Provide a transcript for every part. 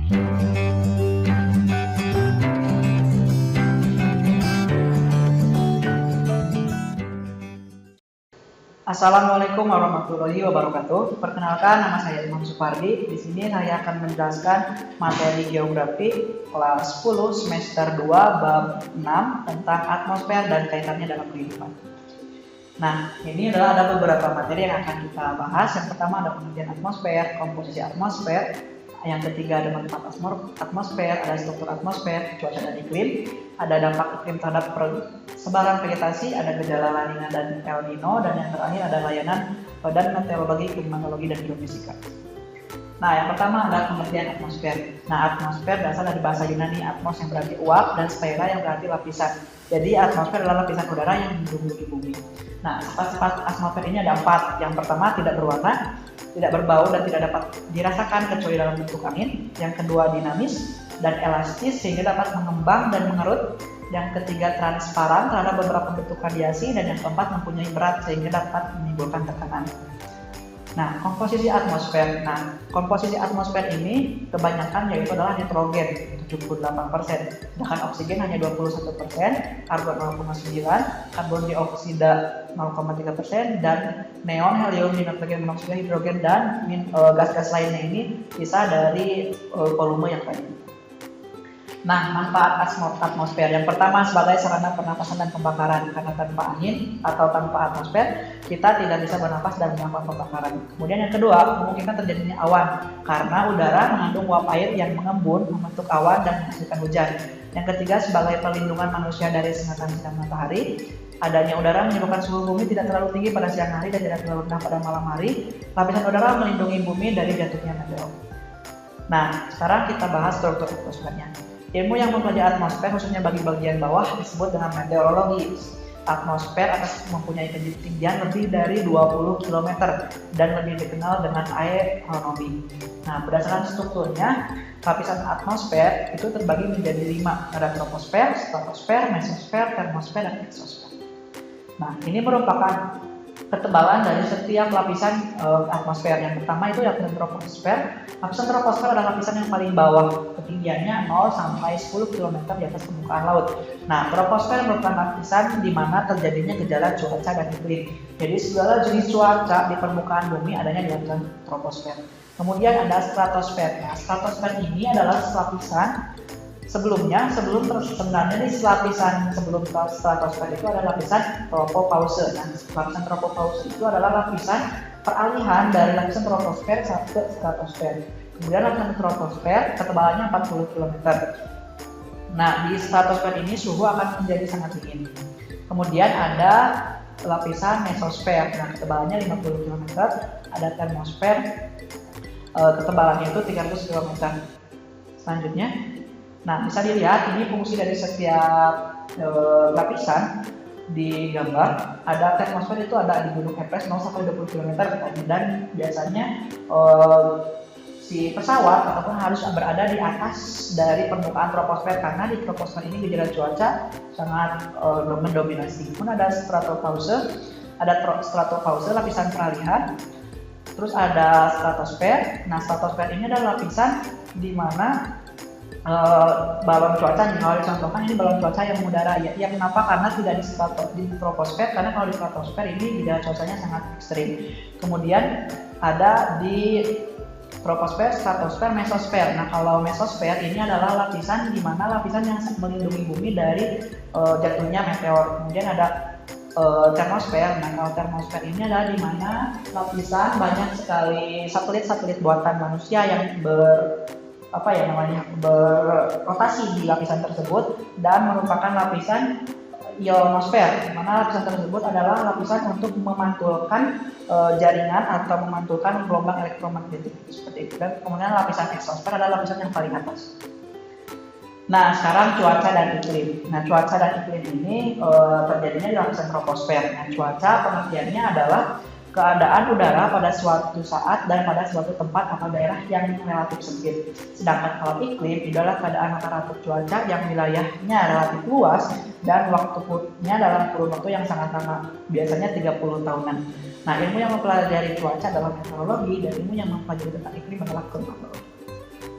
Assalamualaikum warahmatullahi wabarakatuh. Perkenalkan, nama saya Imam Supardi. Di sini saya akan menjelaskan materi geografi kelas 10 semester 2 bab 6 tentang atmosfer dan kaitannya dalam kehidupan. Nah, ini adalah ada beberapa materi yang akan kita bahas. Yang pertama ada pengertian atmosfer, komposisi atmosfer. Yang ketiga ada manfaat atmosfer, ada struktur atmosfer, cuaca dan iklim, ada dampak iklim terhadap sebaran vegetasi, ada gejala La Nina dan El Nino, dan yang terakhir ada layanan dan meteorologi, klimatologi, dan geofisika. Nah, yang pertama adalah pengertian atmosfer. Nah, atmosfer berasal dari bahasa Yunani atmos yang berarti uap dan sfera yang berarti lapisan. Jadi atmosfer adalah lapisan udara yang melindungi bumi. Nah, sifat-sifat atmosfer ini ada 4. Yang pertama tidak berwarna, tidak berbau dan tidak dapat dirasakan kecuali dalam bentuk angin. Yang kedua dinamis dan elastis sehingga dapat mengembang dan mengerut. Yang ketiga transparan terhadap beberapa bentuk radiasi, dan yang keempat mempunyai berat sehingga dapat menimbulkan tekanan. Nah, komposisi atmosfer. Nah, komposisi atmosfer ini kebanyakan yaitu adalah nitrogen 78%, sedangkan oksigen hanya 21%, argon 0,9%, karbon dioksida 0,3%, dan neon, helium, nitrogen monoksida, hidrogen, dan gas-gas lainnya ini bisa dari volume yang tadi. Nah, manfaat atmosfer. Yang pertama sebagai sarana pernapasan dan pembakaran, karena tanpa angin atau tanpa atmosfer kita tidak bisa bernapas dan melakukan pembakaran. Kemudian yang kedua, memungkinkan terjadinya awan karena udara mengandung uap air yang mengembun membentuk awan dan menghasilkan hujan. Yang ketiga, sebagai perlindungan manusia dari sengatan sinar matahari. Adanya udara menyebabkan suhu bumi tidak terlalu tinggi pada siang hari dan tidak terlalu rendah pada malam hari. Lapisan udara melindungi bumi dari jatuhnya meteor. Nah, sekarang kita bahas struktur atmosfernya. Ilmu yang mempelajari atmosfer khususnya bagi bagian bawah disebut dengan meteorologi. Atmosfer mempunyai ketinggian lebih dari 20 km dan lebih dikenal dengan aeronomi. Nah, berdasarkan strukturnya, lapisan atmosfer itu terbagi menjadi 5. Ada troposfer, stratosfer, mesosfer, termosfer, dan eksosfer. Nah, ini merupakan ketebalan dari setiap lapisan atmosfer. Yang pertama itu lapisan troposfer. Lapisan troposfer adalah lapisan yang paling bawah, ketinggiannya 0 sampai 10 km di atas permukaan laut. Nah, troposfer merupakan lapisan di mana terjadinya gejala cuaca dan iklim. Jadi segala jenis cuaca di permukaan bumi adanya di lapisan troposfer. Kemudian ada stratosfer. Nah, stratosfer ini adalah lapisan sebelum lapisan sebelum stratosfer itu ada lapisan tropopause. Nah, lapisan tropopause itu adalah lapisan peralihan dari lapisan troposfer ke stratosfer. Kemudian lapisan troposfer ketebalannya 40 km. Nah, di stratosfer ini suhu akan menjadi sangat dingin. Kemudian ada lapisan mesosfer. Nah, ketebalannya 50 km. Ada termosfer, ketebalannya itu 300 km. Selanjutnya, nah, bisa dilihat ini fungsi dari setiap lapisan di gambar. Ada termosfer itu ada di Gunung Everest 0 sampai 20 km, dan biasanya si pesawat ataupun harus berada di atas dari permukaan troposfer karena di troposfer ini gejala cuaca sangat mendominasi. Kemudian ada stratopause, lapisan peralihan. Terus ada stratosfer. Nah, stratosfer ini adalah lapisan di mana balon cuaca, kalau dicontohkan ini balon cuaca yang mengudara ya. Kenapa? Karena tidak di troposfer, karena kalau di stratosfer ini gejala cuacanya sangat ekstrim. Kemudian ada di troposfer, stratosfer, mesosfer. Nah, kalau mesosfer ini adalah lapisan di mana lapisan yang melindungi bumi dari jatuhnya meteor. Kemudian ada termosfer. Nah, kalau termosfer ini adalah di mana lapisan banyak sekali satelit buatan manusia yang berrotasi di lapisan tersebut dan merupakan lapisan ionosfer, di mana lapisan tersebut adalah lapisan untuk memantulkan jaringan atau memantulkan gelombang elektromagnetik seperti itu. Dan kemudian lapisan eksosfer adalah lapisan yang paling atas. Nah, sekarang cuaca dan iklim. Nah, cuaca dan iklim ini terjadinya di lapisan troposfer. Nah, cuaca pengertiannya adalah keadaan udara pada suatu saat dan pada suatu tempat atau daerah yang relatif sempit. Sedangkan kalau iklim adalah keadaan atau relatif cuaca yang wilayahnya relatif luas dan waktunya dalam kurun waktu yang sangat lama, biasanya 30 tahunan. Nah, ilmu yang mempelajari cuaca adalah meteorologi dan ilmu yang mempelajari tentang iklim adalah klimatologi.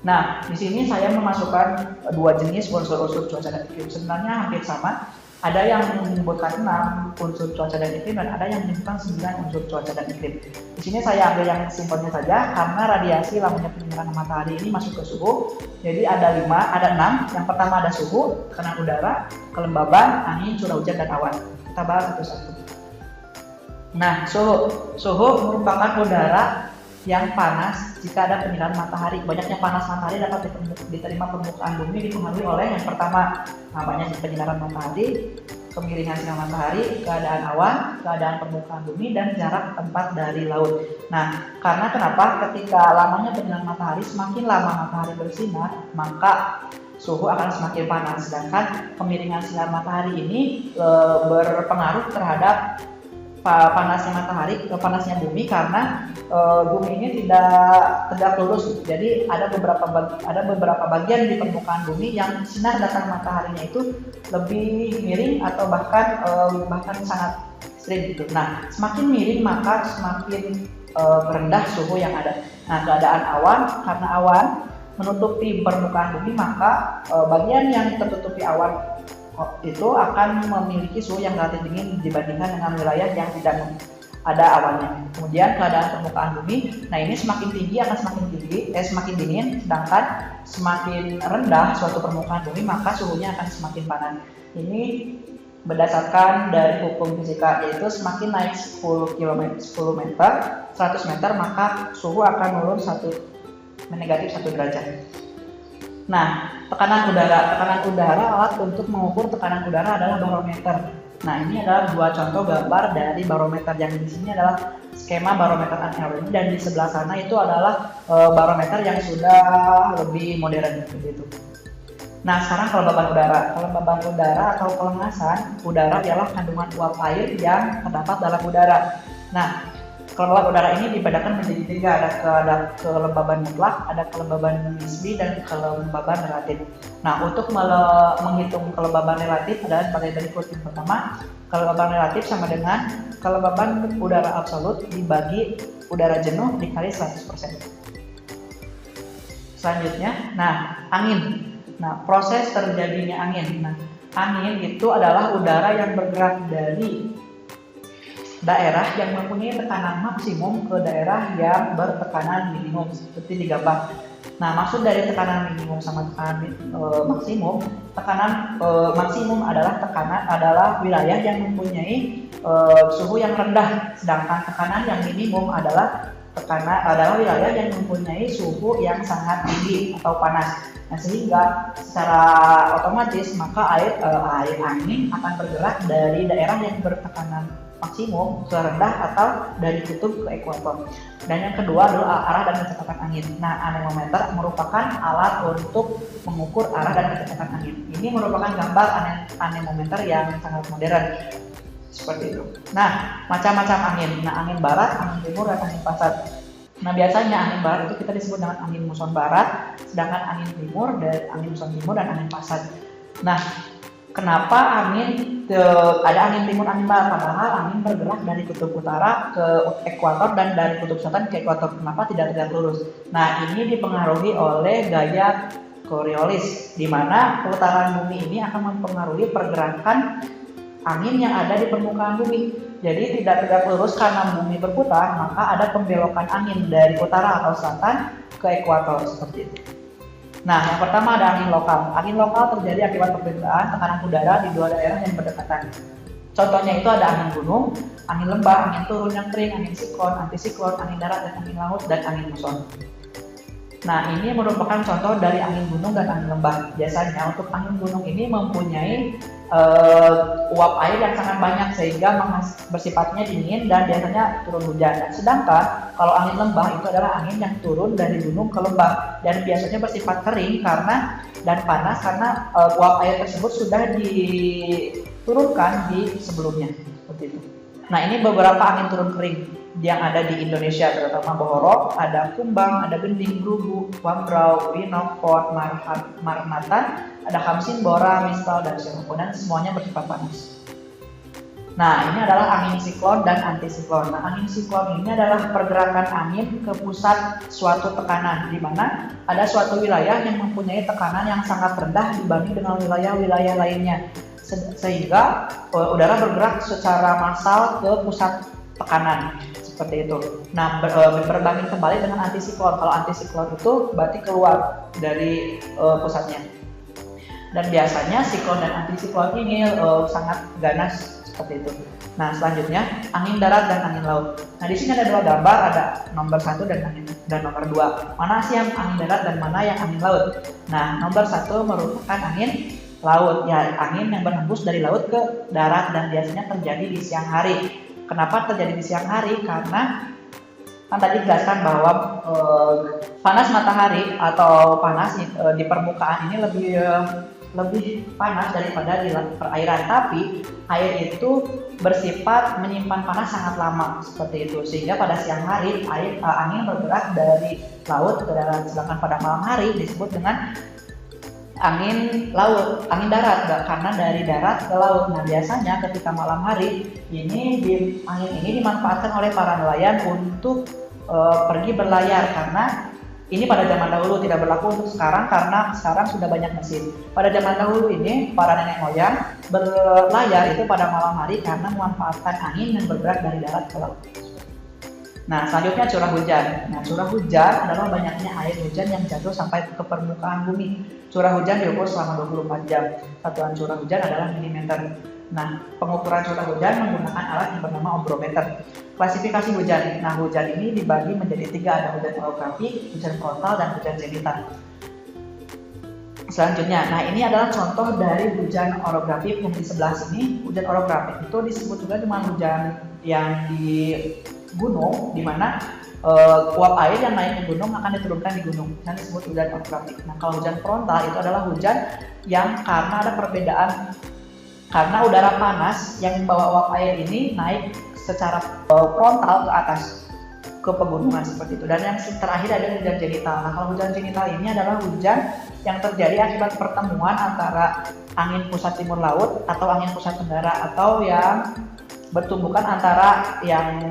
Nah, di sini saya memasukkan dua jenis unsur-unsur cuaca dan iklim. Sebenarnya hampir sama. Ada yang menyebutkan 6 unsur cuaca dan iklim dan ada yang menyebutkan 9 unsur cuaca dan iklim. Di sini saya ambil yang simpelnya saja karena radiasi lamanya penyinaran matahari ini masuk ke suhu. Jadi ada 6. Yang pertama ada suhu, tekanan udara, kelembaban, angin, curah hujan dan awan. Kita bahas satu-satu. Nah, suhu merupakan udara yang panas jika ada penyinaran matahari. Banyaknya panas matahari dapat diterima permukaan bumi dipengaruhi oleh yang pertama, banyaknya penyinaran matahari, kemiringan sinar matahari, keadaan awan, keadaan permukaan bumi, dan jarak tempat dari laut. Nah, karena kenapa? Ketika lamanya penyinaran matahari, semakin lama matahari bersinar, maka suhu akan semakin panas. Sedangkan kemiringan sinar matahari ini berpengaruh terhadap panasnya matahari, panasnya bumi karena bumi ini tidak tegak lurus. Jadi ada beberapa bagian di permukaan bumi yang sinar datang mataharinya itu lebih miring atau bahkan sangat ekstrim gitu. Nah, semakin miring maka semakin rendah suhu yang ada. Nah, keadaan awan, karena awan menutupi permukaan bumi maka bagian yang tertutupi awan itu akan memiliki suhu yang relatif dingin dibandingkan dengan wilayah yang tidak ada awannya. Kemudian keadaan permukaan bumi, nah ini semakin tinggi akan semakin dingin, sedangkan semakin rendah suatu permukaan bumi maka suhunya akan semakin panas. Ini berdasarkan dari hukum fisika, yaitu semakin naik 10 meter, 100 meter maka suhu akan menurun negatif 1 derajat. Nah, tekanan udara alat untuk mengukur tekanan udara adalah barometer. Nah, ini adalah dua contoh gambar dari barometer. Yang di sini adalah skema barometer analog dan di sebelah sana itu adalah barometer yang sudah lebih modern begitu. Nah, sekarang kelembaban udara. Kelembaban udara atau kelengasan udara ialah kandungan uap air yang terdapat dalam udara. Nah, kelembaban udara ini dibedakan menjadi 3, ada kelembaban mutlak, ada kelembaban nisbi, dan kelembaban relatif. Nah, untuk menghitung kelembaban relatif adalah sebagai berikut. Yang pertama, kelembaban relatif sama dengan kelembaban udara absolut dibagi udara jenuh dikali 100%. Selanjutnya, angin. Nah, proses terjadinya angin. Nah, angin itu adalah udara yang bergerak dari daerah yang mempunyai tekanan maksimum ke daerah yang bertekanan minimum seperti di gambar. Nah, maksud dari tekanan minimum sama tekanan maksimum, tekanan maksimum adalah wilayah yang mempunyai suhu yang rendah, sedangkan tekanan yang minimum adalah wilayah yang mempunyai suhu yang sangat tinggi atau panas. Nah, sehingga secara otomatis maka air angin akan bergerak dari daerah yang bertekanan maksimum ke rendah atau dari kutub ke ekuator. Dan yang kedua adalah arah dan kecepatan angin. Nah, anemometer merupakan alat untuk mengukur arah dan kecepatan angin. Ini merupakan gambar anemometer yang sangat modern seperti itu. Nah, macam-macam angin. Nah, angin barat, angin timur, dan angin pasat. Nah, biasanya angin barat itu kita disebut dengan angin muson barat, sedangkan angin timur dan angin muson timur dan angin pasat. Nah, kenapa ada angin timur, angin barat? Padahal angin bergerak dari kutub utara ke ekuator dan dari kutub selatan ke ekuator. Kenapa tidak tegak lurus? Nah, ini dipengaruhi oleh gaya Coriolis, di mana putaran bumi ini akan mempengaruhi pergerakan angin yang ada di permukaan bumi. Jadi tidak tegak lurus karena bumi berputar, maka ada pembelokan angin dari utara atau selatan ke ekuator seperti itu. Nah, yang pertama ada angin lokal. Angin lokal terjadi akibat perbedaan tekanan udara di dua daerah yang berdekatan. Contohnya itu ada angin gunung, angin lembah, angin turun yang kering, angin siklon, antisiklon, angin darat dan angin laut, dan angin muson. Nah, ini merupakan contoh dari angin gunung dan angin lembah. Biasanya untuk angin gunung ini mempunyai uap air yang sangat banyak sehingga bersifatnya dingin dan biasanya turun hujan. Sedangkan kalau angin lembah itu adalah angin yang turun dari gunung ke lembah dan biasanya bersifat kering dan panas karena uap air tersebut sudah diturunkan di sebelumnya. Seperti itu. Nah, ini beberapa angin turun kering yang ada di Indonesia, terutama Bohorok, ada Kumbang, ada Gending, Brugu, Wambrau, Winok, Pot, Marmatan, ada Hamsin, Bora, Mistal, dan Silopo, dan semuanya bersifat panas. Nah, ini adalah angin siklon dan antisiklon. Nah, angin siklon ini adalah pergerakan angin ke pusat suatu tekanan, di mana ada suatu wilayah yang mempunyai tekanan yang sangat rendah dibanding dengan wilayah-wilayah lainnya, sehingga udara bergerak secara massal ke pusat tekanan, seperti itu. Nah, berbanding kembali dengan antisiklon. Kalau antisiklon itu berarti keluar dari pusatnya. Dan biasanya siklon dan antisiklon ini sangat ganas, seperti itu. Nah, selanjutnya angin darat dan angin laut. Nah, di sini ada dua gambar, ada nomor 1 dan nomor 2. Mana sih yang angin darat dan mana yang angin laut? Nah, nomor 1 merupakan angin laut, ya, angin yang berhembus dari laut ke darat dan biasanya terjadi di siang hari. Kenapa terjadi di siang hari? Karena kan tadi dijelaskan bahwa panas matahari atau panas di permukaan ini lebih panas daripada di perairan, tapi air itu bersifat menyimpan panas sangat lama, seperti itu, sehingga pada siang hari angin bergerak dari laut ke darat, sedangkan pada malam hari disebut dengan angin laut, angin darat, karena dari darat ke laut. Nah, biasanya ketika malam hari angin ini dimanfaatkan oleh para nelayan untuk pergi berlayar, karena ini pada zaman dahulu, tidak berlaku untuk sekarang karena sekarang sudah banyak mesin. Pada zaman dahulu ini, para nenek moyang berlayar itu pada malam hari karena memanfaatkan angin yang bergerak dari darat ke laut. Nah, selanjutnya curah hujan. Nah, curah hujan adalah banyaknya air hujan yang jatuh sampai ke permukaan bumi. Curah hujan diukur selama 24 jam. Satuan curah hujan adalah milimeter. Nah, pengukuran curah hujan menggunakan alat yang bernama ombrometer. Klasifikasi hujan. Nah, hujan ini dibagi menjadi 3, ada hujan orografik, hujan frontal, dan hujan zenital. Selanjutnya, nah ini adalah contoh dari hujan orografik yang di sebelah sini. Hujan orografik itu disebut juga dengan hujan yang di gunung, di mana uap air yang naik ke gunung akan diturunkan di gunung, dan disebut hujan orografik. Nah, kalau hujan frontal itu adalah hujan yang karena ada perbedaan, karena udara panas yang membawa uap air ini naik secara frontal ke atas ke pegunungan, seperti itu. Dan yang terakhir ada hujan zenital. Nah, kalau hujan zenital ini adalah hujan yang terjadi akibat pertemuan antara angin pusat timur laut atau angin pusat tenggara, atau yang bertumbukan antara yang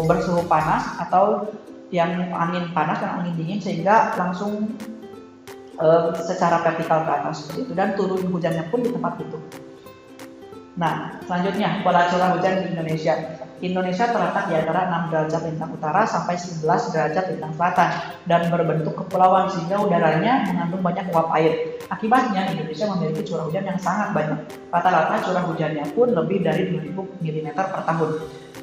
bersuhu panas atau yang angin panas dan angin dingin, sehingga langsung secara vertikal ke atas, seperti itu, dan turun hujannya pun di tempat itu. Nah, selanjutnya pola curah hujan di Indonesia. Indonesia terletak di antara 6 derajat lintang utara sampai 11 derajat lintang selatan dan berbentuk kepulauan, sehingga udaranya mengandung banyak uap air. Akibatnya Indonesia memiliki curah hujan yang sangat banyak. Rata-rata curah hujannya pun lebih dari 2000 mm per tahun.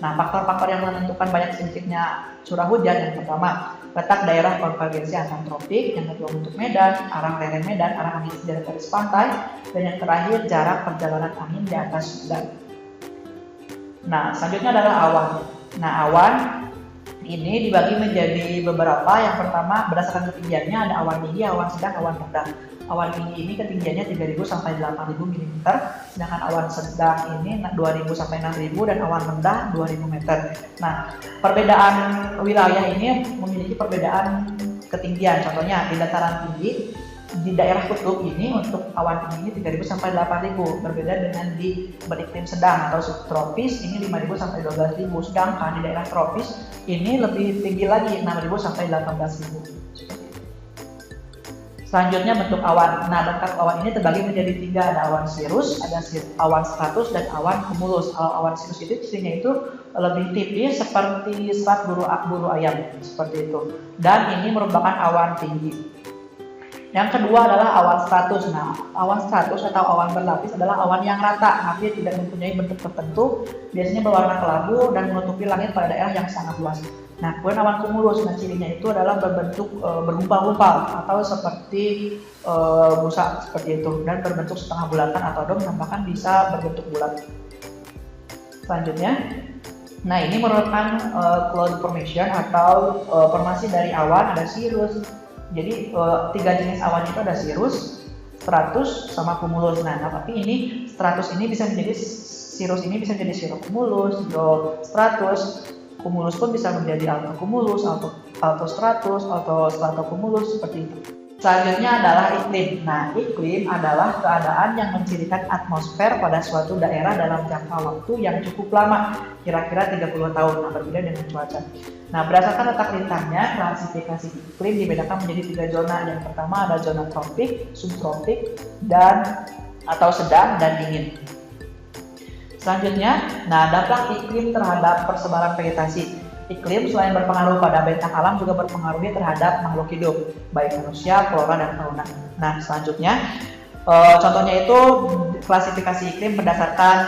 Nah, faktor-faktor yang menentukan banyak sedikitnya curah hujan: yang pertama, letak daerah konvergensi antar tropik; yang kedua, bentuk medan, arah lereng medan, arah angin dari garis pantai; dan yang terakhir, jarak perjalanan angin di atas medan. Nah, selanjutnya adalah awan. Nah, awan ini dibagi menjadi beberapa. Yang pertama, berdasarkan ketinggiannya ada awan tinggi, awan sedang, awan rendah. Awan tinggi ini ketinggiannya 3.000 sampai 8.000 mm, sedangkan awan sedang ini 2.000 sampai 6.000, dan awan rendah 2.000 meter. Nah, perbedaan wilayah ini memiliki perbedaan ketinggian. Contohnya di dataran tinggi, di daerah kutub ini untuk awan tinggi ini 3.000 sampai 8.000, berbeda dengan di beriklim sedang atau subtropis ini 5.000 sampai 12.000, sedangkan di daerah tropis ini lebih tinggi lagi, 6.000 sampai 18.000. Selanjutnya bentuk awan. Nah, bentuk awan ini terbagi menjadi 3, ada awan sirus, ada awan stratus, dan awan cumulus. Kalau awan sirus itu cirinya itu lebih tipis seperti serat buru ayam, seperti itu. Dan ini merupakan awan tinggi. Yang kedua adalah awan stratus. Nah, awan stratus atau awan berlapis adalah awan yang rata, hampir tidak mempunyai bentuk tertentu, biasanya berwarna kelabu dan menutupi langit pada daerah yang sangat luas. Nah, kemudian awan cumulus, nah cirinya itu adalah berbentuk bergumpal-gumpal atau seperti busa, seperti itu, dan berbentuk setengah bulatan atau dom, bahkan bisa berbentuk bulat. Selanjutnya, nah ini merupakan cloud formation atau formasi dari awan. Ada cirrus. Jadi 3 jenis awan itu ada cirrus, stratus, sama cumulus. Nah, tapi ini stratus ini bisa menjadi cirrus, ini bisa menjadi cirrocumulus, stratus. Cumulus pun bisa menjadi alto cumulus, alto stratus, atau stratocumulus, seperti itu. Selanjutnya adalah iklim. Nah, iklim adalah keadaan yang mencirikan atmosfer pada suatu daerah dalam jangka waktu yang cukup lama, kira-kira 30 tahun, berbeda dengan cuaca. Nah, berdasarkan letak lintangnya, klasifikasi iklim dibedakan menjadi 3 zona. Yang pertama ada zona tropik, subtropik, dan atau sedang dan dingin. Selanjutnya, dampak iklim terhadap persebaran vegetasi. Iklim selain berpengaruh pada bentang alam juga berpengaruh terhadap makhluk hidup, baik manusia, flora, dan fauna. Nah, selanjutnya, contohnya itu klasifikasi iklim berdasarkan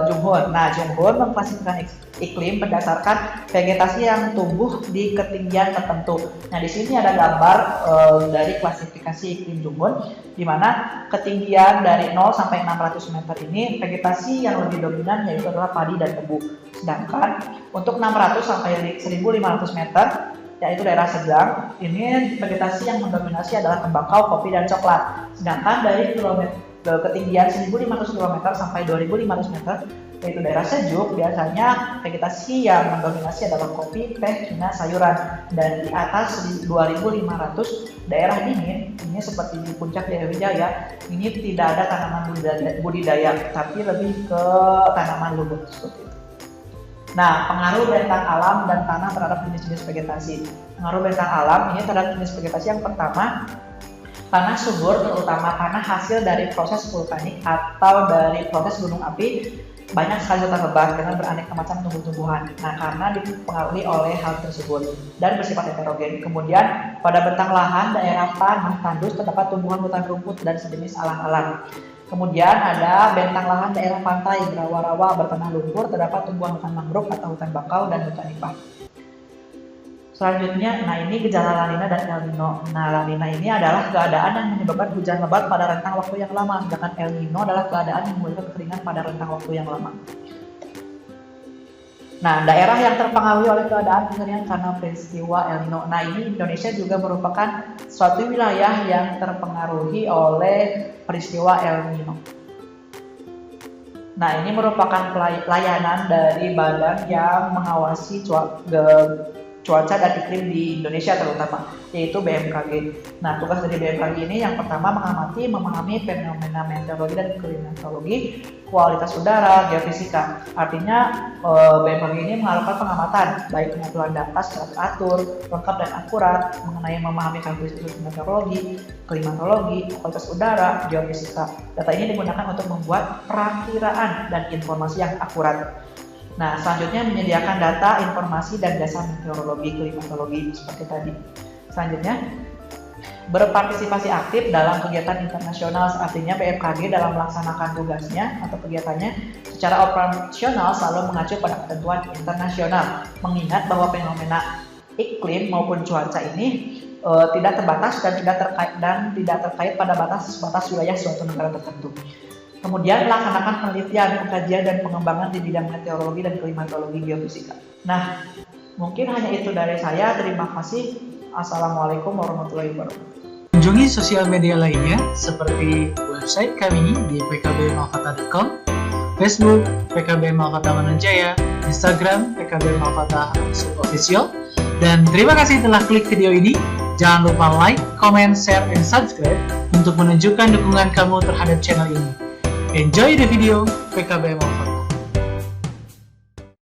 Junghun. Nah, Junghun mengklasifikasikan iklim berdasarkan vegetasi yang tumbuh di ketinggian tertentu. Nah, di sini ada gambar dari klasifikasi iklim Junghun, di mana ketinggian dari 0 sampai 600 meter ini vegetasi yang lebih dominan yaitu adalah padi dan tebu. Sedangkan untuk 600 sampai 1500 meter yaitu daerah sedang, ini vegetasi yang mendominasi adalah tembakau, kopi, dan coklat. Sedangkan dari ketinggian 1500 km sampai 2500 meter yaitu daerah sejuk, biasanya vegetasi yang mendominasi adalah kopi, teh, tuna, sayuran. Dan di atas 2500 daerah dingin, ini seperti di puncak Jaya Wijaya, ini tidak ada tanaman budidaya, tapi lebih ke tanaman lumbung seperti itu. Nah, pengaruh bentang alam dan tanah terhadap jenis-jenis vegetasi. Pengaruh bentang alam ini terhadap jenis vegetasi yang pertama, tanah subur, terutama tanah hasil dari proses vulkanik atau dari proses gunung api, banyak sekali hutan lebat dengan beraneka macam tumbuh-tumbuhan. Nah, karena dipengaruhi oleh hal tersebut dan bersifat heterogen. Kemudian, pada bentang lahan daerah tanah tandus terdapat tumbuhan hutan rumput dan sejenis alang-alang. Kemudian ada bentang lahan daerah pantai berawa-rawa bertanah lumpur, terdapat tumbuhan hutan mangrove atau hutan bakau dan hutan nipah. Selanjutnya, ini gejala La Nina dan El Nino. Nah, La Nina ini adalah keadaan yang menyebabkan hujan lebat pada rentang waktu yang lama, sedangkan El Nino adalah keadaan yang menyebabkan kekeringan pada rentang waktu yang lama. Nah, daerah yang terpengaruh oleh keadaan kekeringan karena peristiwa El Nino. Nah, ini Indonesia juga merupakan suatu wilayah yang terpengaruhi oleh peristiwa El Nino. Nah, ini merupakan pelayanan dari badan yang mengawasi cuaca dan iklim di Indonesia terutama, yaitu BMKG. Nah, tugas dari BMKG ini yang pertama mengamati, memahami fenomena meteorologi dan klimatologi, kualitas udara, geofisika. Artinya BMKG ini melakukan pengamatan, baik pengumpulan data secara teratur, lengkap dan akurat mengenai memahami karakteristik meteorologi, klimatologi, kualitas udara, geofisika. Data ini digunakan untuk membuat perakiraan dan informasi yang akurat. Nah, selanjutnya menyediakan data, informasi, dan jasa meteorologi, klimatologi seperti tadi. Selanjutnya, berpartisipasi aktif dalam kegiatan internasional, artinya BMKG dalam melaksanakan tugasnya atau kegiatannya secara operasional selalu mengacu pada ketentuan internasional, mengingat bahwa fenomena iklim maupun cuaca ini tidak terbatas dan tidak terkait pada batas wilayah suatu negara tertentu. Kemudian melaksanakan penelitian, pengkajian, dan pengembangan di bidang meteorologi dan klimatologi geofisika. Nah, mungkin hanya itu dari saya. Terima kasih. Assalamualaikum warahmatullahi wabarakatuh. Kunjungi sosial media lainnya seperti website kami di pkbmalfata.com, Facebook PKB Malfata Mananjaya, Instagram PKB Malfata Official. Dan terima kasih telah klik video ini. Jangan lupa like, comment, share, and subscribe untuk menunjukkan dukungan kamu terhadap channel ini. Enjoy the video, PKB Malfata.